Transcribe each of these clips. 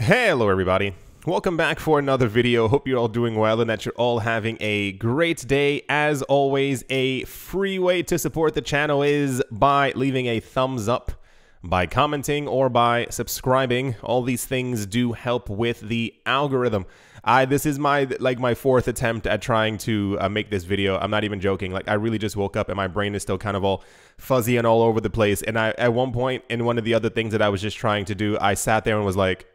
Hello everybody, welcome back for another video. Hope you're all doing well and that you're all having a great day. As always, a free way to support the channel is by leaving a thumbs up, by commenting, or by subscribing. All these things do help with the algorithm. This is my fourth attempt at trying to make this video. I'm not even joking. Like, I really just woke up and my brain is still kind of all fuzzy and all over the place. And at one point in one of the other things that I was just trying to do, I sat there and was like,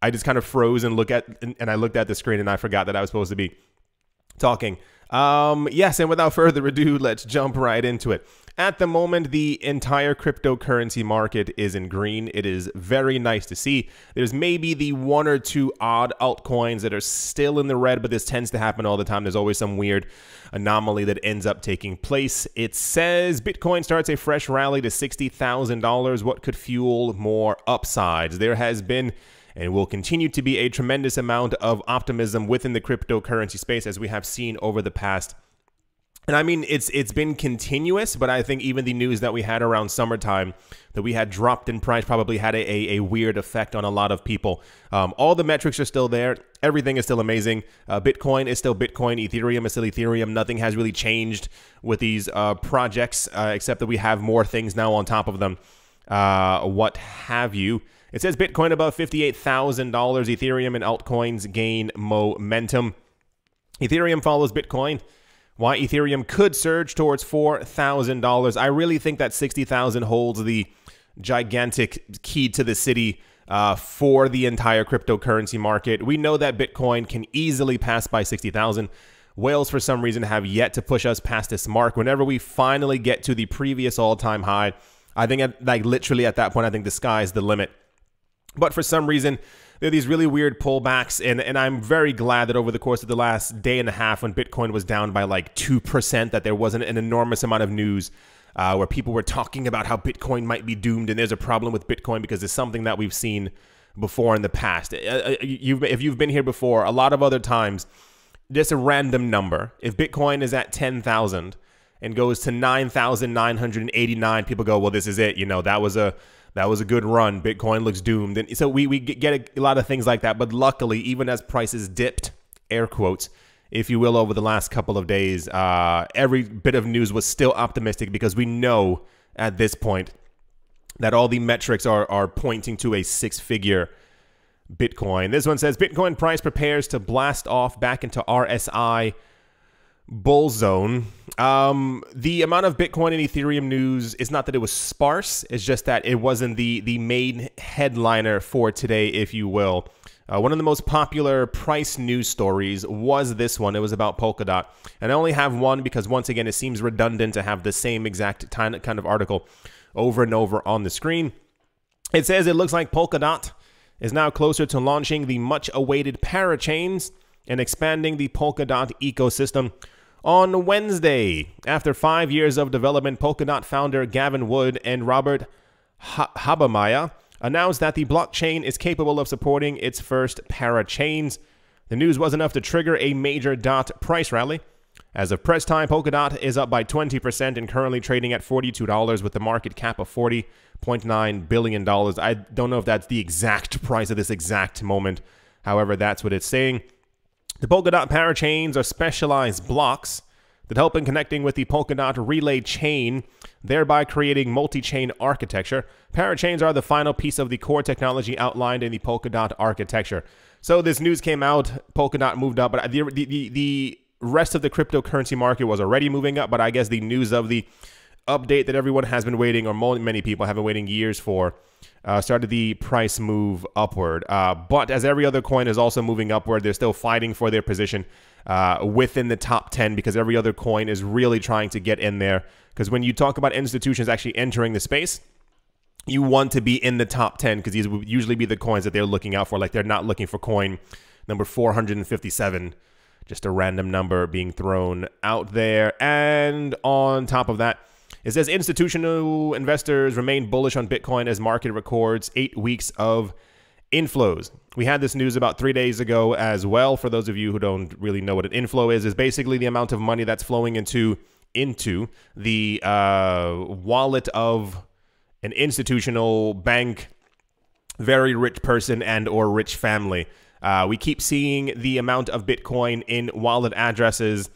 I just kind of froze and I looked at the screen and I forgot that I was supposed to be talking. Yes, and without further ado, let's jump right into it. At the moment, the entire cryptocurrency market is in green. It is very nice to see. There's maybe the one or two odd altcoins that are still in the red, but this tends to happen all the time. There's always some weird anomaly that ends up taking place. It says Bitcoin starts a fresh rally to $60,000. What could fuel more upsides? There has been and will continue to be a tremendous amount of optimism within the cryptocurrency space, as we have seen over the past. And I mean, it's been continuous, but I think even the news that we had around summertime that we had dropped in price probably had a weird effect on a lot of people. All the metrics are still there. Everything is still amazing. Bitcoin is still Bitcoin. Ethereum is still Ethereum. Nothing has really changed with these projects, except that we have more things now on top of them. What have you. It says Bitcoin above $58,000. Ethereum and altcoins gain momentum. Ethereum follows Bitcoin. Why Ethereum could surge towards $4,000. I really think that 60,000 holds the gigantic key to the city for the entire cryptocurrency market. We know that Bitcoin can easily pass by 60,000. Whales, for some reason, have yet to push us past this mark. Whenever we finally get to the previous all-time high, I think literally at that point, I think the sky is the limit. But for some reason, there are these really weird pullbacks, and I'm very glad that over the course of the last day and a half, when Bitcoin was down by like 2%, that there wasn't an enormous amount of news where people were talking about how Bitcoin might be doomed and there's a problem with Bitcoin because it's something that we've seen before in the past. If you've been here before, a lot of other times, just a random number. If Bitcoin is at 10,000 and goes to 9,989, people go, well, this is it. You know, that was a good run. Bitcoin looks doomed. And so we get a lot of things like that. But luckily, even as prices dipped, air quotes, if you will, over the last couple of days, every bit of news was still optimistic because we know at this point that all the metrics are pointing to a six-figure Bitcoin. This one says Bitcoin price prepares to blast off back into RSI bull zone. The amount of Bitcoin and Ethereum news is not that it was sparse, it's just that it wasn't the main headliner for today, if you will. One of the most popular price news stories was this one. It was about Polkadot. And I only have one because, once again, it seems redundant to have the same exact kind of article over and over on the screen. It says it looks like Polkadot is now closer to launching the much-awaited parachains and expanding the Polkadot ecosystem. On Wednesday, after 5 years of development, Polkadot founder Gavin Wood and Robert Habermeyer announced that the blockchain is capable of supporting its first parachains. The news was enough to trigger a major DOT price rally. As of press time, Polkadot is up by 20% and currently trading at $42 with a market cap of $40.9 billion. I don't know if that's the exact price at this exact moment. However, that's what it's saying. The Polkadot parachains are specialized blocks that help in connecting with the Polkadot relay chain, thereby creating multi-chain architecture. Parachains are the final piece of the core technology outlined in the Polkadot architecture. So this news came out, Polkadot moved up, but the rest of the cryptocurrency market was already moving up, but I guess the news of the update that everyone has been waiting, or many people have been waiting years for, started the price move upward. But as every other coin is also moving upward, they're still fighting for their position within the top 10 because every other coin is really trying to get in there. Because when you talk about institutions actually entering the space, you want to be in the top 10 because these would usually be the coins that they're looking out for. Like, they're not looking for coin number 457, just a random number being thrown out there. And on top of that, it says institutional investors remain bullish on Bitcoin as market records 8 weeks of inflows. We had this news about 3 days ago as well. For those of you who don't really know what an inflow is basically the amount of money that's flowing into the wallet of an institutional bank very rich person and or rich family. We keep seeing the amount of Bitcoin in wallet addresses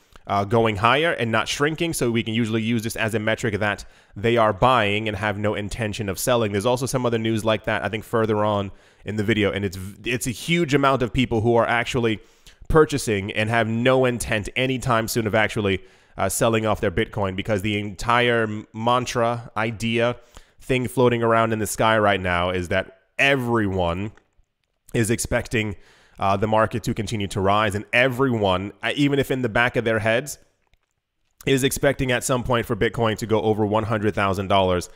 going higher and not shrinking, so we can usually use this as a metric that they are buying and have no intention of selling. There's also some other news like that, I think, further on in the video, and it's a huge amount of people who are actually purchasing and have no intent anytime soon of actually selling off their Bitcoin, because the entire mantra, idea, thing floating around in the sky right now is that everyone is expecting the market to continue to rise, and everyone, even if in the back of their heads, is expecting at some point for Bitcoin to go over $100,000.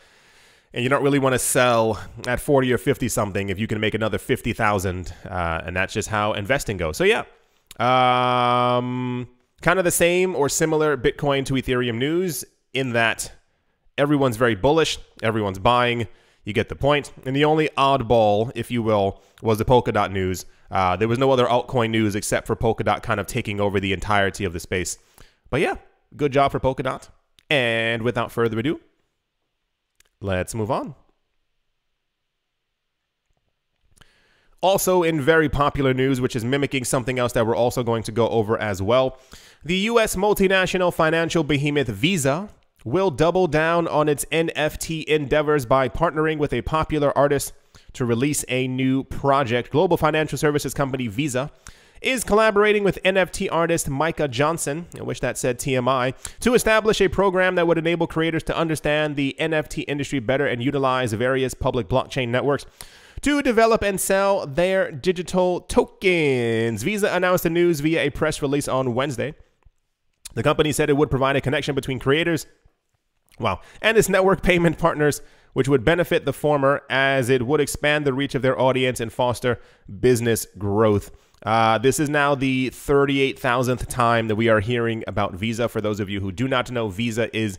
And you don't really want to sell at 40 or 50 something if you can make another 50,000, and that's just how investing goes. So yeah, kind of the same or similar Bitcoin to Ethereum news in that everyone's very bullish, everyone's buying. You get the point. And the only oddball, if you will, was the Polkadot news. There was no other altcoin news except for Polkadot kind of taking over the entirety of the space. But yeah, good job for Polkadot. And without further ado, let's move on. Also in very popular news, which is mimicking something else that we're also going to go over as well, the U.S. multinational financial behemoth Visa will double down on its NFT endeavors by partnering with a popular artist to release a new project. Global financial services company Visa is collaborating with NFT artist Micah Johnson, I wish that said TMI, to establish a program that would enable creators to understand the NFT industry better and utilize various public blockchain networks to develop and sell their digital tokens. Visa announced the news via a press release on Wednesday. The company said it would provide a connection between creators, and its network payment partners, which would benefit the former as it would expand the reach of their audience and foster business growth. This is now the 38,000th time that we are hearing about Visa. For those of you who do not know, Visa is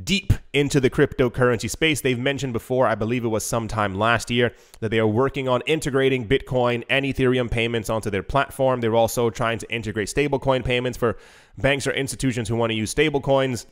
deep into the cryptocurrency space. They've mentioned before, I believe it was sometime last year, that they are working on integrating Bitcoin and Ethereum payments onto their platform. They're also trying to integrate stablecoin payments for banks or institutions who want to use stablecoins.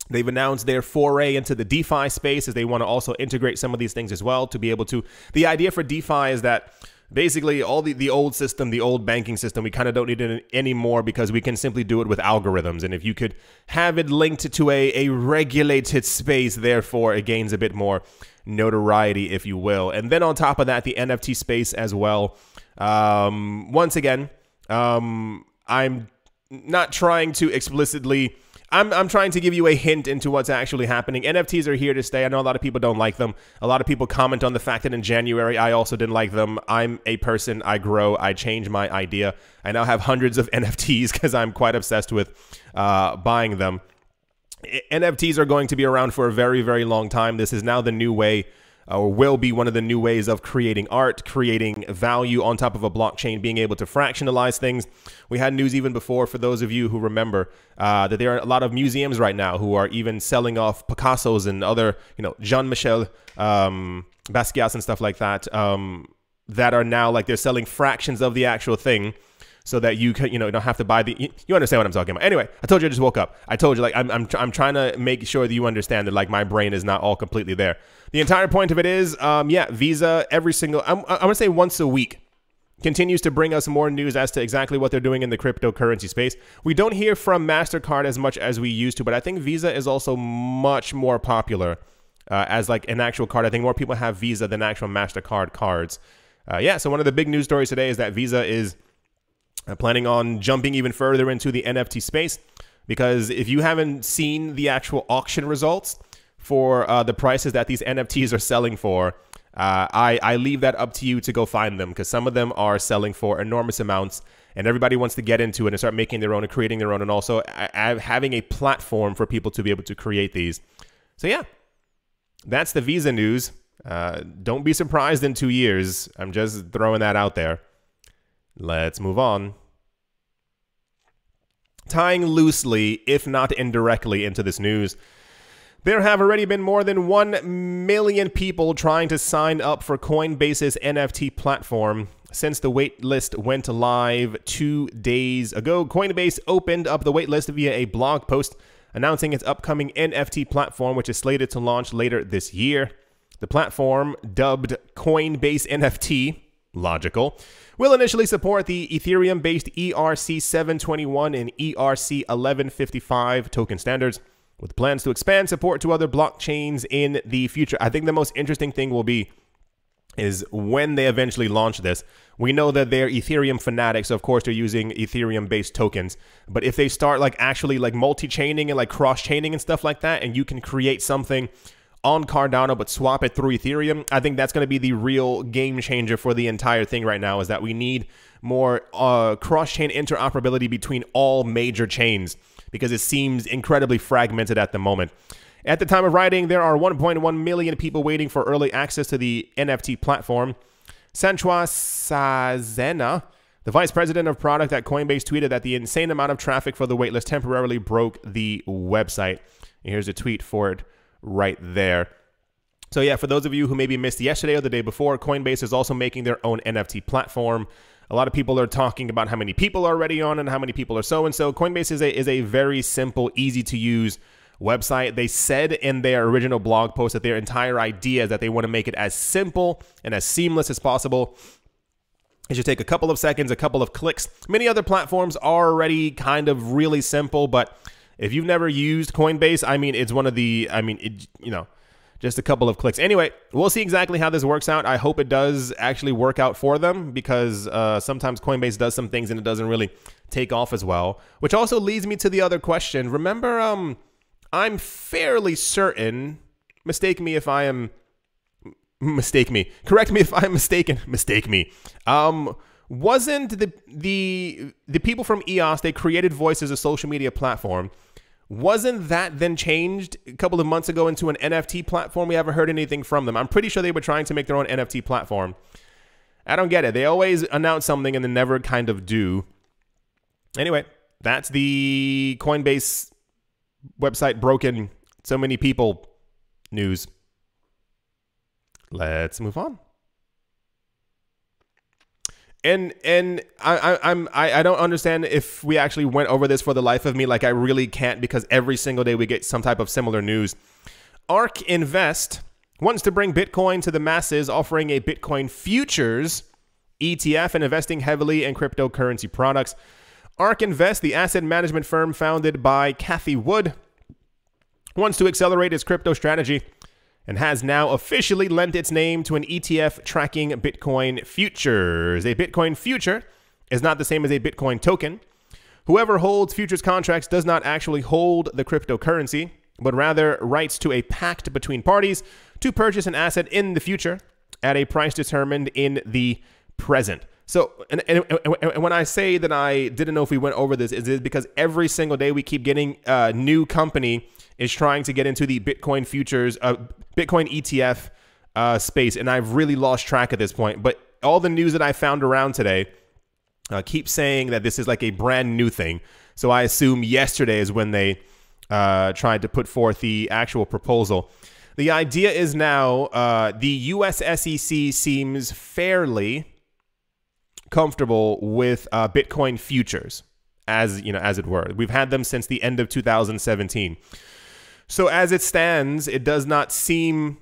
They've announced their foray into the DeFi space as they want to also integrate some of these things as well to be able to. The idea for DeFi is that basically all the old system, the old banking system, we kind of don't need it anymore because we can simply do it with algorithms. And if you could have it linked to a regulated space, therefore it gains a bit more notoriety, if you will. And then on top of that, the NFT space as well. Once again, I'm not trying to explicitly... I'm trying to give you a hint into what's actually happening. NFTs are here to stay. I know a lot of people don't like them. A lot of people comment on the fact that in January, I also didn't like them. I'm a person. I grow. I change my idea. I now have hundreds of NFTs because I'm quite obsessed with buying them. NFTs are going to be around for a very, very long time. This is now the new way, or will be one of the new ways of creating art, creating value on top of a blockchain, being able to fractionalize things. We had news even before, for those of you who remember, that there are a lot of museums right now who are even selling off Picasso's and other, Jean-Michel Basquiat and stuff like that, that are now like they're selling fractions of the actual thing, so that you can, don't have to buy the, you understand what I'm talking about. Anyway, I told you I just woke up. I told you, like, I'm trying to make sure that you understand that, like, my brain is not all completely there. The entire point of it is, Visa every single, I'm going to say once a week, continues to bring us more news as to exactly what they're doing in the cryptocurrency space. We don't hear from MasterCard as much as we used to, but I think Visa is also much more popular as like an actual card. I think more people have Visa than actual MasterCard cards. So one of the big news stories today is that Visa is planning on jumping even further into the NFT space, because if you haven't seen the actual auction results for the prices that these NFTs are selling for, I leave that up to you to go find them, because some of them are selling for enormous amounts and everybody wants to get into it and start making their own and creating their own, and also having a platform for people to be able to create these. So yeah, that's the Visa news. Don't be surprised in 2 years. I'm just throwing that out there. Let's move on. Tying loosely, if not indirectly, into this news, there have already been more than 1 million people trying to sign up for Coinbase's NFT platform since the waitlist went live 2 days ago. Coinbase opened up the waitlist via a blog post announcing its upcoming NFT platform, which is slated to launch later this year. The platform, dubbed Coinbase NFT, logical, will initially support the Ethereum-based ERC-721 and ERC-1155 token standards, with plans to expand support to other blockchains in the future. I think the most interesting thing will be is when they eventually launch this. We know that they're Ethereum fanatics, so of course they're using Ethereum-based tokens. But if they start like actually like multi-chaining and like cross-chaining and stuff like that, and you can create something on Cardano but swap it through Ethereum, I think that's going to be the real game changer for the entire thing right now, is that we need more cross-chain interoperability between all major chains, because it seems incredibly fragmented at the moment. At the time of writing, there are 1.1 million people waiting for early access to the NFT platform. Sanchua Sazena, the vice president of product at Coinbase, tweeted that the insane amount of traffic for the waitlist temporarily broke the website. And here's a tweet for it right there. So yeah, for those of you who maybe missed yesterday or the day before, Coinbase is also making their own NFT platform. A lot of people are talking about how many people are already on and how many people are so-and-so. Coinbase is a very simple, easy to use website. They said in their original blog post that their entire idea is that they want to make it as simple and as seamless as possible. It should take a couple of seconds, a couple of clicks. Many other platforms are already kind of really simple, but if you've never used Coinbase, I mean, it's one of the, just a couple of clicks. Anyway, we'll see exactly how this works out. I hope it does actually work out for them, because sometimes Coinbase does some things and it doesn't really take off as well, which also leads me to the other question. Remember, I'm fairly certain, correct me if I'm mistaken, wasn't the people from EOS, they created Voice as a social media platform, wasn't that then changed a couple of months ago into an NFT platform? We haven't heard anything from them. I'm pretty sure they were trying to make their own NFT platform. I don't get it. They always announce something and then never kind of do. Anyway, that's the Coinbase website broken, so many people news. Let's move on. And I don't understand if we actually went over this for the life of me. Like, I really can't, because every single day we get some type of similar news. ARK Invest wants to bring Bitcoin to the masses, offering a Bitcoin futures ETF and investing heavily in cryptocurrency products. ARK Invest, the asset management firm founded by Cathie Wood, wants to accelerate its crypto strategy and has now officially lent its name to an ETF tracking Bitcoin futures. A Bitcoin future is not the same as a Bitcoin token. Whoever holds futures contracts does not actually hold the cryptocurrency, but rather writes to a pact between parties to purchase an asset in the future at a price determined in the present. So, and when I say that I didn't know if we went over this, is because every single day we keep getting a new company is trying to get into the Bitcoin futures, Bitcoin ETF space, and I've really lost track at this point. But all the news that I found around today keep saying that this is like a brand new thing. So I assume yesterday is when they tried to put forth the actual proposal. The idea is now the US SEC seems fairly comfortable with Bitcoin futures, as it were. We've had them since the end of 2017. So as it stands, it does not seem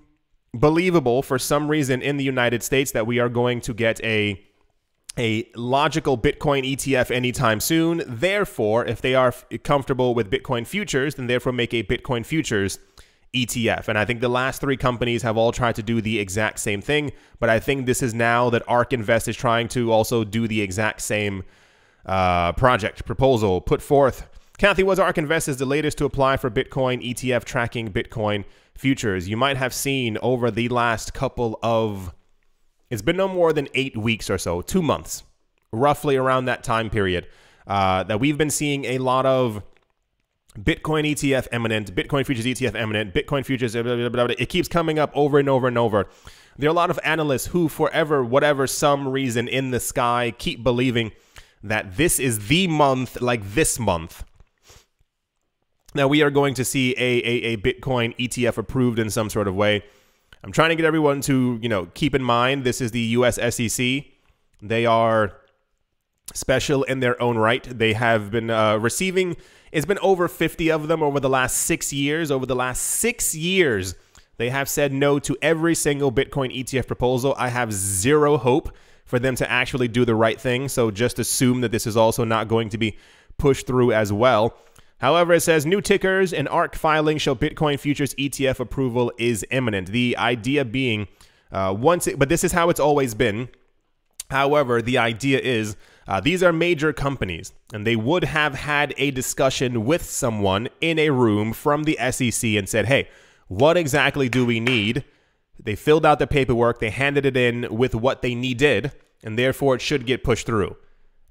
believable for some reason in the United States that we are going to get a logical Bitcoin ETF anytime soon. Therefore, if they are comfortable with Bitcoin futures, then therefore make a Bitcoin futures ETF. And I think the last three companies have all tried to do the exact same thing. But I think this is now that ARK Invest is trying to also do the exact same proposal put forth. Cathie Wood's ARK Invest is the latest to apply for Bitcoin ETF tracking Bitcoin futures. You might have seen over the last couple of, it's been no more than 8 weeks or so, 2 months, roughly around that time period, that we've been seeing a lot of Bitcoin ETF eminent, Bitcoin futures ETF eminent, Bitcoin futures, blah, blah, blah, blah. It keeps coming up over and over and over. There are a lot of analysts who, forever, whatever some reason in the sky, keep believing that this is the month, like this month. Now we are going to see a Bitcoin ETF approved in some sort of way. I'm trying to get everyone to, keep in mind, this is the US SEC. They are special in their own right. They have been receiving, it's been over 50 of them over the last 6 years. Over the last 6 years, They have said no to every single Bitcoin ETF proposal. I have zero hope for them to actually do the right thing. So just assume that this is also not going to be pushed through as well. However, it says new tickers and ARC filing show Bitcoin futures ETF approval is imminent. The idea being but this is how it's always been. However, the idea is these are major companies, and they would have had a discussion with someone in a room from the SEC and said, hey, what exactly do we need? They filled out the paperwork, they handed it in with what they needed, and therefore it should get pushed through.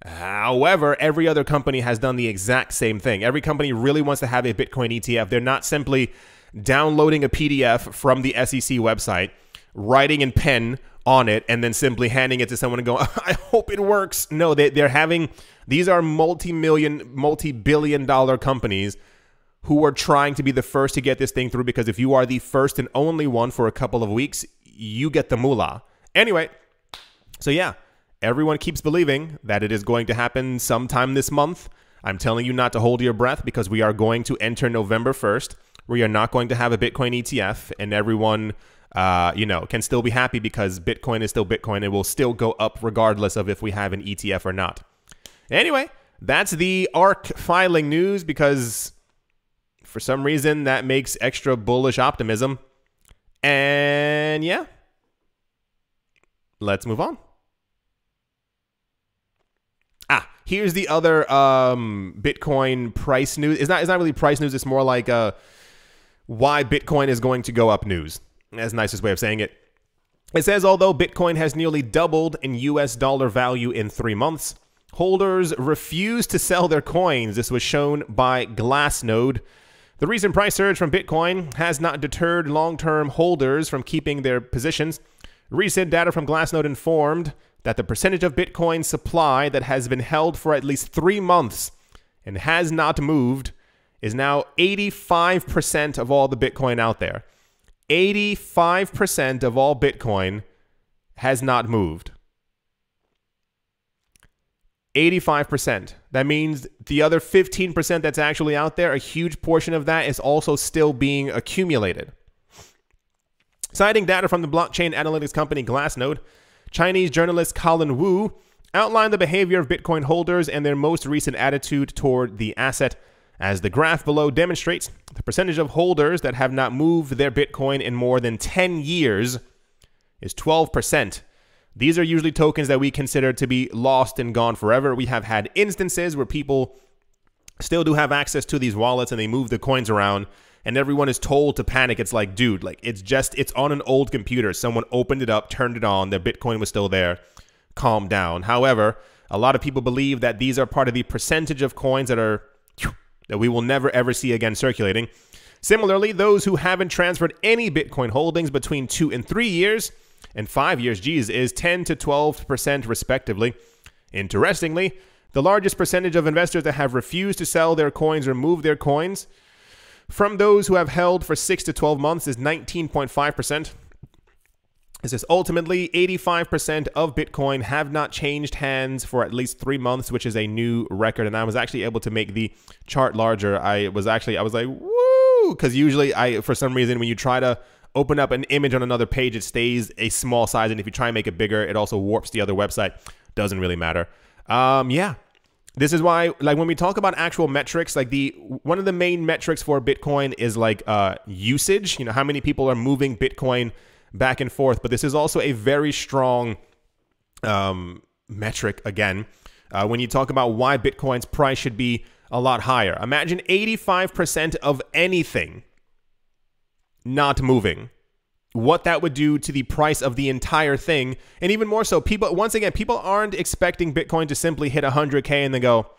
However, every other company has done the exact same thing. Every company really wants to have a Bitcoin ETF. They're not simply downloading a PDF from the SEC website, writing in pen on it, and then simply handing it to someone and going, I hope it works. No, these are multi-billion dollar companies who are trying to be the first to get this thing through, because if you are the first and only one for a couple of weeks, you get the moolah. Anyway, so yeah, everyone keeps believing that it is going to happen sometime this month. I'm telling you not to hold your breath, because we are going to enter November 1st. We are not going to have a Bitcoin ETF, and everyone, can still be happy because Bitcoin is still Bitcoin. It will still go up regardless of if we have an ETF or not. Anyway, that's the ARC filing news, because for some reason that makes extra bullish optimism. And yeah, let's move on. Here's the other Bitcoin price news. It's not really price news. It's more like why Bitcoin is going to go up news. That's the nicest way of saying it. It says, although Bitcoin has nearly doubled in US dollar value in 3 months, holders refuse to sell their coins. This was shown by Glassnode. The recent price surge from Bitcoin has not deterred long-term holders from keeping their positions. Recent data from Glassnode informed that the percentage of Bitcoin supply that has been held for at least 3 months and has not moved is now 85% of all the Bitcoin out there. 85% of all Bitcoin has not moved. 85%. That means the other 15% that's actually out there, a huge portion of that is also still being accumulated. Citing data from the blockchain analytics company Glassnode, Chinese journalist Colin Wu outlined the behavior of Bitcoin holders and their most recent attitude toward the asset. As the graph below demonstrates, the percentage of holders that have not moved their Bitcoin in more than 10 years is 12%. These are usually tokens that we consider to be lost and gone forever. We have had instances where people still do have access to these wallets and they move the coins around, and everyone is told to panic. It's like, dude, like it's on an old computer. Someone opened it up, turned it on, their Bitcoin was still there. Calm down. However, a lot of people believe that these are part of the percentage of coins that we will never ever see again circulating. Similarly, those who haven't transferred any Bitcoin holdings between 2 and 3 years and 5 years, is 10 to 12% respectively. Interestingly, the largest percentage of investors that have refused to sell their coins or move their coins from those who have held for 6 to 12 months is 19.5%. It says ultimately 85% of Bitcoin have not changed hands for at least 3 months, which is a new record. And I was actually able to make the chart larger. I was like, woo, because usually for some reason, when you try to open up an image on another page, it stays a small size. And if you try and make it bigger, it also warps the other website. Doesn't really matter. Yeah. This is why, like, when we talk about actual metrics, like one of the main metrics for Bitcoin is like usage, how many people are moving Bitcoin back and forth. But this is also a very strong metric, again, when you talk about why Bitcoin's price should be a lot higher. Imagine 85% of anything not moving. What that would do to the price of the entire thing. And even more so, people aren't expecting Bitcoin to simply hit 100K and then go,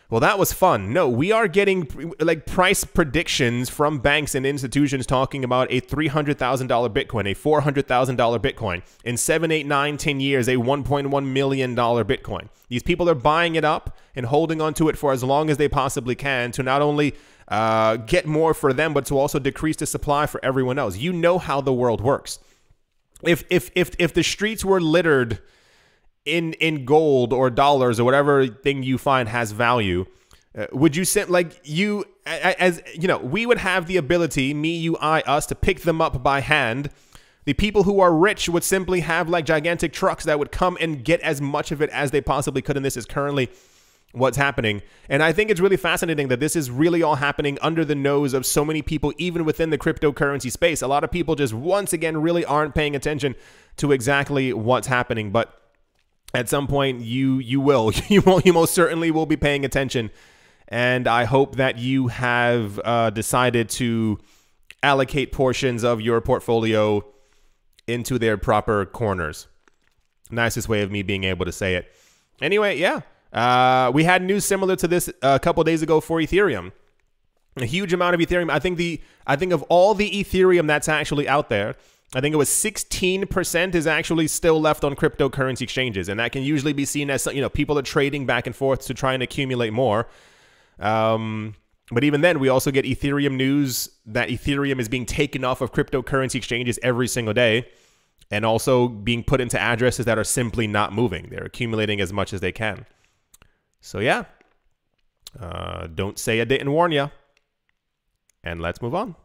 well, that was fun. No, we are getting like price predictions from banks and institutions talking about a $300,000 Bitcoin, a $400,000 Bitcoin, in 7, 8, 9, 10 years, a $1.1 million Bitcoin. These people are buying it up and holding onto it for as long as they possibly can to not only get more for them, but to also decrease the supply for everyone else. You know how the world works. If the streets were littered in gold or dollars or whatever thing you find has value, Would you send, like, you, as you know, we would have the ability, me, you, I, us, to pick them up by hand. The people who are rich would simply have like gigantic trucks that would come and get as much of it as they possibly could. And this is currently what's happening. And I think it's really fascinating that this is really all happening under the nose of so many people, even within the cryptocurrency space. A lot of people just, once again, really aren't paying attention to exactly what's happening. But at some point, you will. You most certainly will be paying attention. And I hope that you have decided to allocate portions of your portfolio into their proper corners. Nicest way of me being able to say it. Anyway, yeah. We had news similar to this a couple days ago for Ethereum. A huge amount of Ethereum. I think of all the Ethereum that's actually out there, I think it was 16% is actually still left on cryptocurrency exchanges. And that can usually be seen as, you know, people are trading back and forth to try and accumulate more. But even then, we also get Ethereum news that Ethereum is being taken off of cryptocurrency exchanges every single day, and also being put into addresses that are simply not moving. They're accumulating as much as they can. So yeah, don't say I didn't warn you. And let's move on.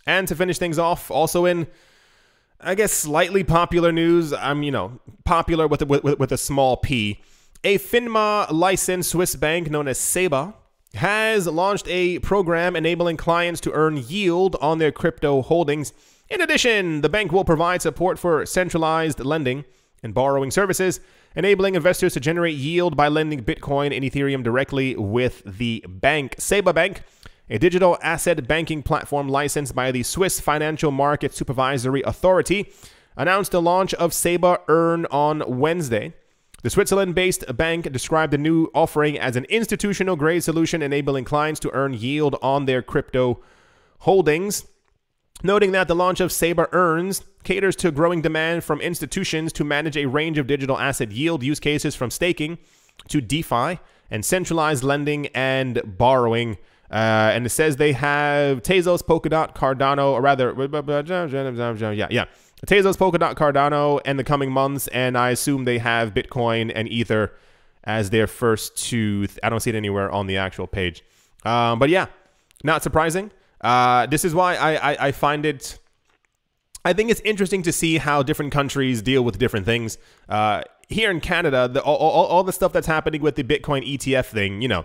And to finish things off, also in, I guess, slightly popular news, you know, popular with a small p. A FINMA licensed Swiss bank known as SEBA has launched a program enabling clients to earn yield on their crypto holdings. In addition, the bank will provide support for centralized lending and borrowing services, enabling investors to generate yield by lending Bitcoin and Ethereum directly with the bank. SEBA Bank, a digital asset banking platform licensed by the Swiss Financial Market Supervisory Authority, announced the launch of SEBA Earn on Wednesday. The Switzerland-based bank described the new offering as an institutional-grade solution enabling clients to earn yield on their crypto holdings, noting that the launch of SEBA Earns caters to growing demand from institutions to manage a range of digital asset yield use cases, from staking to DeFi and centralized lending and borrowing. And it says they have Tezos, Polkadot, Cardano, or rather, Tezos, Polkadot, Cardano in the coming months, and I assume they have Bitcoin and Ether as their first two. I don't see it anywhere on the actual page. But yeah, not surprising. This is why I find it, I think it's interesting to see how different countries deal with different things. Here in Canada, all the stuff that's happening with the Bitcoin ETF thing, you know,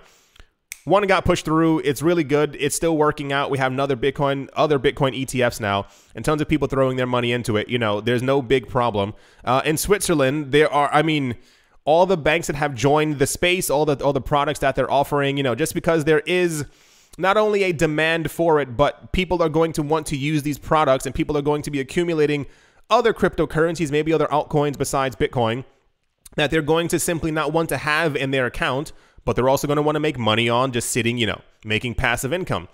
one got pushed through. It's really good. It's still working out. We have other Bitcoin ETFs now, and tons of people throwing their money into it. You know, there's no big problem. In Switzerland, there are, I mean, all the banks that have joined the space, all the products that they're offering, you know, just because there is not only a demand for it, but people are going to want to use these products, and people are going to be accumulating other cryptocurrencies, maybe other altcoins besides Bitcoin, that they're going to simply not want to have in their account, but they're also going to want to make money on just sitting, you know, making passive income.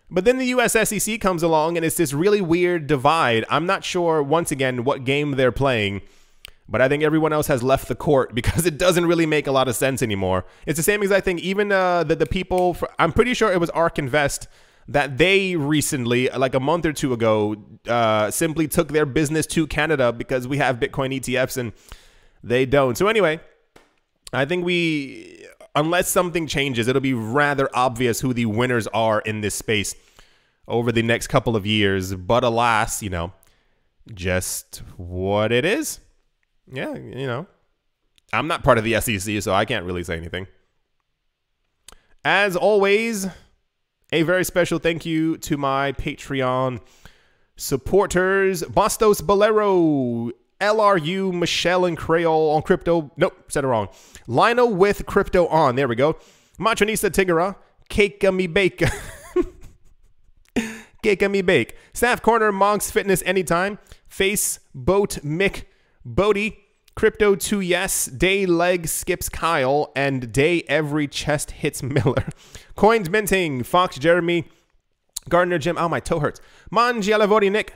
But then the US SEC comes along, and it's this really weird divide. I'm not sure, once again, what game they're playing, but I think everyone else has left the court because it doesn't really make a lot of sense anymore. It's the same exact thing. Even the people, I'm pretty sure it was ARK Invest, that they recently, like a month or two ago, simply took their business to Canada because we have Bitcoin ETFs and they don't. So anyway, I think unless something changes, it'll be rather obvious who the winners are in this space over the next couple of years. But alas, you know, just what it is. Yeah, you know, I'm not part of the SEC, so I can't really say anything. As always, a very special thank you to my Patreon supporters: Bastos Bolero, LRU, Michelle and Creole on crypto. Nope, said it wrong. Lionel with crypto on. There we go. Machonisa Tigara, Cake Me Bake. Cake Me Bake. Staff Corner, Monks Fitness Anytime. Face, Boat, Mick, Bodie, Crypto 2 Yes, Day Leg Skips Kyle, and Day Every Chest Hits Miller. Coins Minting, Fox Jeremy, Gardner Jim. Oh, my toe hurts. Mangialavori Nick.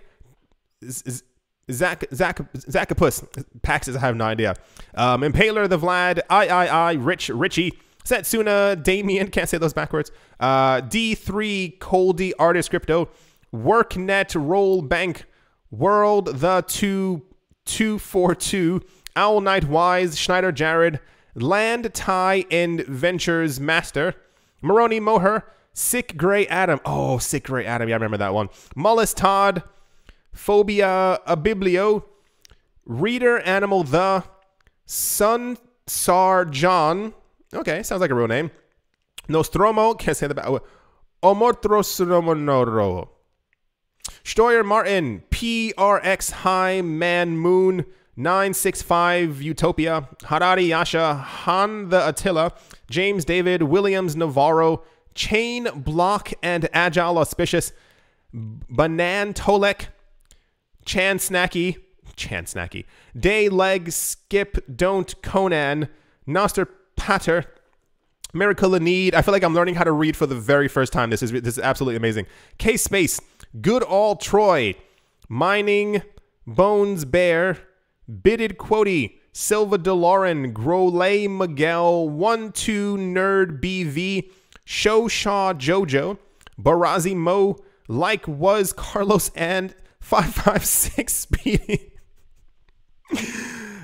Zacapus, Paxes, I have no idea. Impaler the Vlad, Richie, Setsuna, Damien, can't say those backwards. D3, Coldy, Artist Crypto, Worknet, Roll Bank, World, the 2242, Owl Knight Wise, Schneider Jared, Land Tie and Ventures Master, Moroni Moher, Sick Gray Adam. Oh, Sick Gray Adam. Yeah, I remember that one. Mullis Todd, Phobia Abiblio, Reader Animal The, Sun Sar John. Okay, sounds like a real name. Nostromo, can't say the back. Omotrosromonoro. Steuer Martin, PRX High Man Moon, 965 Utopia, Harari Yasha, Han the Attila, James David, Williams Navarro, Chain Block and Agile Auspicious, Banan Tolek, Chan Snacky, Day Leg Skip Don't Conan, Noster Patter, Miracle in Need. I feel like I'm learning how to read for the very first time. This is absolutely amazing. K Space, Good All Troy, Mining, Bones Bear, Bidded Quody, Silva DeLauren, Grolay Miguel, 12 Nerd BV, Show Shaw Jojo, Barazi Mo, Like Was Carlos and 556 Speedy,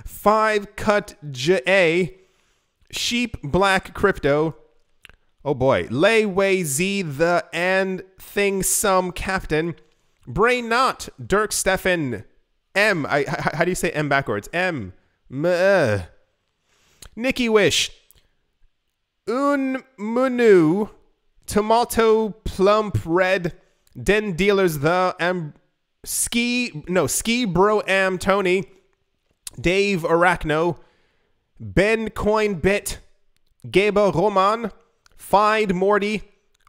5 Cut J, Sheep Black Crypto, oh boy, Lay Way Z the and Thing Some Captain, Brain Not, Dirk Stefan, M, how do you say M backwards? M, Nikki Wish, Munu, Tomato Plump Red, Den Dealers the Ski Bro Am Tony, Dave Arachno, Ben Coin Bit, Gaba Roman, Fide Morty,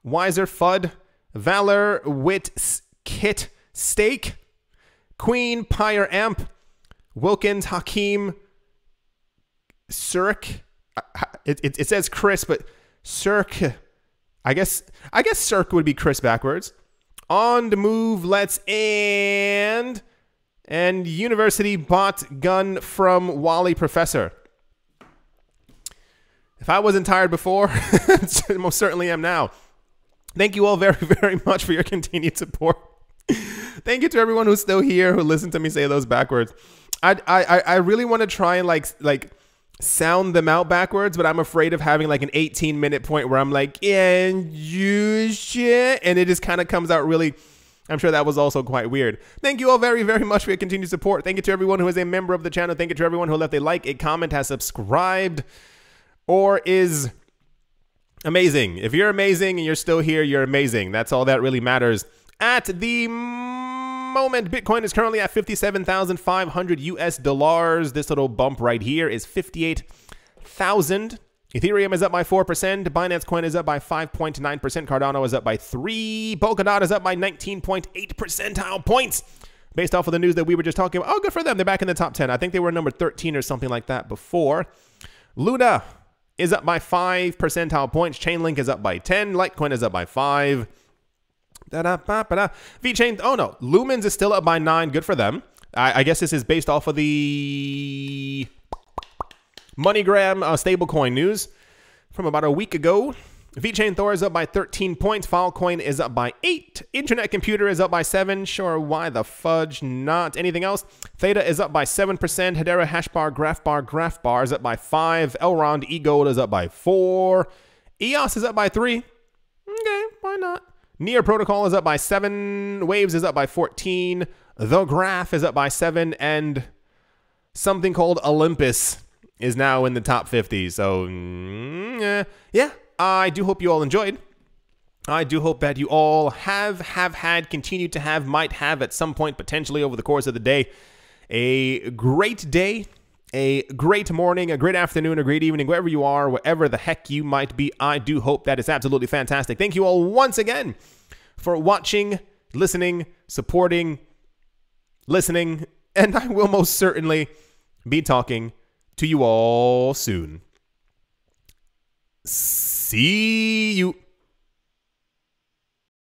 Wiser Fudd, Valor Wit Kit Steak, Queen Pyre Amp, Wilkins Hakeem, Cirque. It says Chris, but Cirque. I guess Cirque would be Chris backwards. On the Move, Let's and University Bot Gun from Wally Professor. If I wasn't tired before, most certainly am now. Thank you all very, very much for your continued support. Thank you to everyone who's still here, who listened to me say those backwards. I really want to try and like sound them out backwards, but I'm afraid of having like an 18-minute point where I'm like, and you shit, and it just kind of comes out really. I'm sure that was also quite weird. Thank you all very, very much for your continued support. Thank you to everyone who is a member of the channel. Thank you to everyone who left a like, a comment, has subscribed, or is amazing. If you're amazing and you're still here, you're amazing. That's all that really matters. At the moment, Bitcoin is currently at 57,500 US dollars. This little bump right here is 58,000. Ethereum is up by 4%. Binance Coin is up by 5.9%. Cardano is up by 3%. Polkadot is up by 19.8 percentile points. Based off of the news that we were just talking about. Oh, good for them. They're back in the top 10. I think they were number 13 or something like that before. Luna is up by 5 percentile points. Chainlink is up by 10. Litecoin is up by 5. VeChain, oh no, Lumens is still up by 9. Good for them. I guess this is based off of the MoneyGram stablecoin news from about a week ago. VeChain Thor is up by 13 points. Filecoin is up by 8. Internet Computer is up by 7. Sure, why the fudge not? Anything else? Theta is up by 7%. Hedera, Hashbar, Graphbar is up by 5. Elrond, eGold is up by 4. EOS is up by 3. Okay, why not? Near Protocol is up by 7. Waves is up by 14. The Graph is up by 7. And something called Olympus is now in the top 50. So, yeah, I do hope you all enjoyed. I do hope that you all have had, continue to have, might have at some point, potentially over the course of the day, a great day, a great morning, a great afternoon, a great evening, wherever you are, wherever the heck you might be. I do hope that is absolutely fantastic. Thank you all once again for watching, listening, supporting, listening, and I will most certainly be talking to you all soon. See you.